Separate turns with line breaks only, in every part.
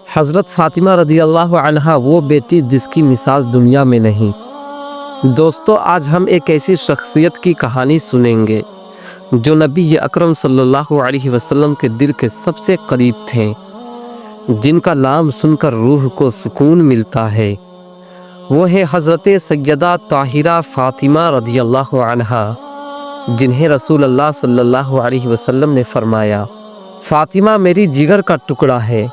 حضرت فاطمہ رضی اللہ عنہا وہ بیٹی جس کی مثال دنیا میں نہیں۔ دوستو، آج ہم ایک ایسی شخصیت کی کہانی سنیں گے جو نبی اکرم صلی اللہ علیہ وسلم کے دل کے سب سے قریب تھے، جن کا نام سن کر روح کو سکون ملتا ہے۔ وہ ہے حضرت سیدہ طاہرہ فاطمہ رضی اللہ عنہا، جنہیں رسول اللہ صلی اللہ علیہ وسلم نے فرمایا، فاطمہ میری جگر کا ٹکڑا ہے۔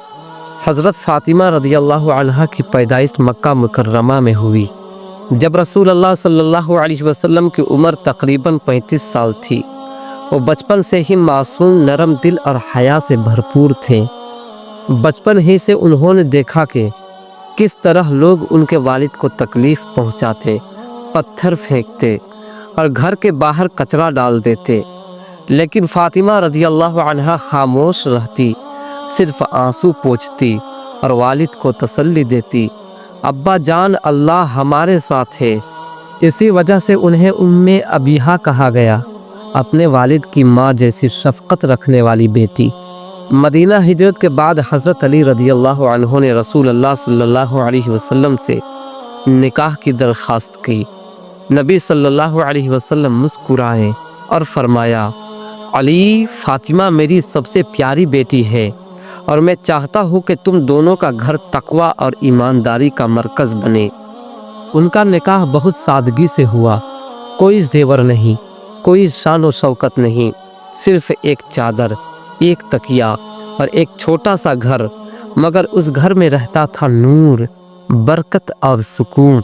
حضرت فاطمہ رضی اللہ عنہا کی پیدائش مکہ مکرمہ میں ہوئی، جب رسول اللہ صلی اللہ علیہ وسلم کی عمر تقریباً 35 سال تھی۔ وہ بچپن سے ہی معصوم، نرم دل اور حیا سے بھرپور تھے۔ بچپن ہی سے انہوں نے دیکھا کہ کس طرح لوگ ان کے والد کو تکلیف پہنچاتے، پتھر پھینکتے اور گھر کے باہر کچرا ڈال دیتے، لیکن فاطمہ رضی اللہ عنہا خاموش رہتی، صرف آنسو پوچھتی اور والد کو تسلی دیتی، ابا جان، اللہ ہمارے ساتھ ہے۔ اسی وجہ سے انہیں ام ابیہا کہا گیا، اپنے والد کی ماں جیسی شفقت رکھنے والی بیٹی۔ مدینہ ہجرت کے بعد حضرت علی رضی اللہ عنہ نے رسول اللہ صلی اللہ علیہ وسلم سے نکاح کی درخواست کی۔ نبی صلی اللہ علیہ وسلم مسکرائے اور فرمایا، علی، فاطمہ میری سب سے پیاری بیٹی ہے اور میں چاہتا ہوں کہ تم دونوں کا گھر تقوی اور ایمانداری کا مرکز بنے۔ ان کا نکاح بہت سادگی سے ہوا، کوئی زیور نہیں، کوئی شان و شوکت نہیں، صرف ایک چادر، ایک تکیہ اور ایک چھوٹا سا گھر، مگر اس گھر میں رہتا تھا نور، برکت اور سکون۔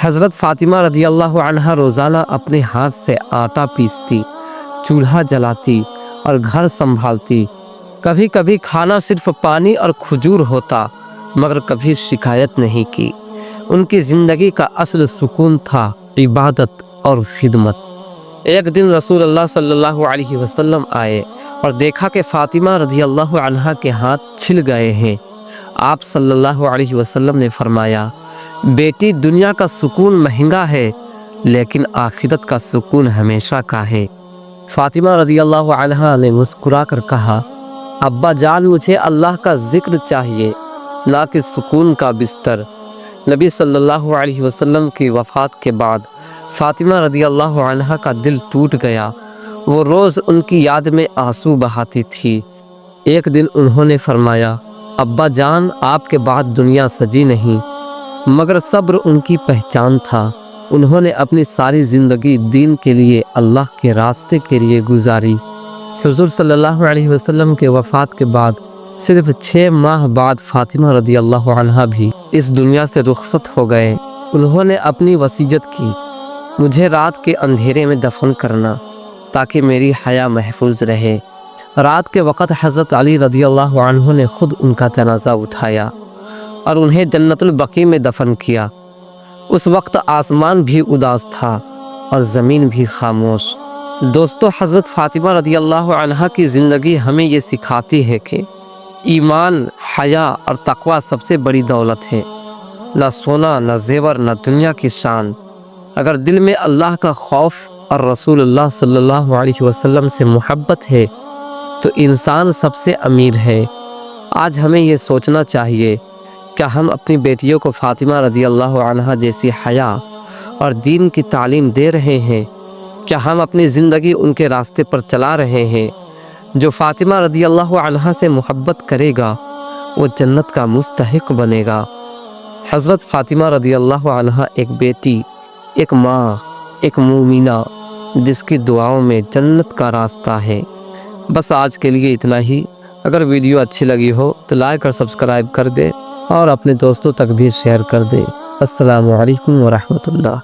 حضرت فاطمہ رضی اللہ عنہا روزانہ اپنے ہاتھ سے آٹا پیستی، چولہا جلاتی اور گھر سنبھالتی۔ کبھی کبھی کھانا صرف پانی اور کھجور ہوتا، مگر کبھی شکایت نہیں کی۔ ان کی زندگی کا اصل سکون تھا عبادت اور خدمت۔ ایک دن رسول اللہ صلی اللہ علیہ وسلم آئے اور دیکھا کہ فاطمہ رضی اللہ عنہا کے ہاتھ چھل گئے ہیں۔ آپ صلی اللہ علیہ وسلم نے فرمایا، بیٹی، دنیا کا سکون مہنگا ہے، لیکن آخرت کا سکون ہمیشہ کا ہے۔ فاطمہ رضی اللہ عنہا نے مسکرا کر کہا، ابا جان، مجھے اللہ کا ذکر چاہیے، نہ کہ سکون کا بستر۔ نبی صلی اللہ علیہ وسلم کی وفات کے بعد فاطمہ رضی اللہ عنہا کا دل ٹوٹ گیا۔ وہ روز ان کی یاد میں آنسو بہاتی تھی۔ ایک دن انہوں نے فرمایا، ابا جان، آپ کے بعد دنیا سجی نہیں، مگر صبر ان کی پہچان تھا۔ انہوں نے اپنی ساری زندگی دین کے لیے، اللہ کے راستے کے لیے گزاری۔ حضور صلی اللہ علیہ وسلم کے وفات کے بعد صرف 6 ماہ بعد فاطمہ رضی اللہ عنہا بھی اس دنیا سے رخصت ہو گئے۔ انہوں نے اپنی وصیت کی، مجھے رات کے اندھیرے میں دفن کرنا تاکہ میری حیا محفوظ رہے۔ رات کے وقت حضرت علی رضی اللہ عنہ نے خود ان کا جنازہ اٹھایا اور انہیں جنت البقیع میں دفن کیا۔ اس وقت آسمان بھی اداس تھا اور زمین بھی خاموش۔ دوستو، حضرت فاطمہ رضی اللہ عنہا کی زندگی ہمیں یہ سکھاتی ہے کہ ایمان، حیا اور تقوی سب سے بڑی دولت ہے۔ نہ سونا، نہ زیور، نہ دنیا کی شان۔ اگر دل میں اللہ کا خوف اور رسول اللہ صلی اللہ علیہ وسلم سے محبت ہے تو انسان سب سے امیر ہے۔ آج ہمیں یہ سوچنا چاہیے، کیا ہم اپنی بیٹیوں کو فاطمہ رضی اللہ عنہا جیسی حیا اور دین کی تعلیم دے رہے ہیں؟ کیا ہم اپنی زندگی ان کے راستے پر چلا رہے ہیں؟ جو فاطمہ رضی اللہ عنہا سے محبت کرے گا وہ جنت کا مستحق بنے گا۔ حضرت فاطمہ رضی اللہ عنہا ایک بیٹی، ایک ماں، ایک مومنہ، جس کی دعاؤں میں جنت کا راستہ ہے۔ بس آج کے لیے اتنا ہی۔ اگر ویڈیو اچھی لگی ہو تو لائک اور سبسکرائب کر دے اور اپنے دوستوں تک بھی شیئر کر دے۔ السلام علیکم ورحمۃ اللہ۔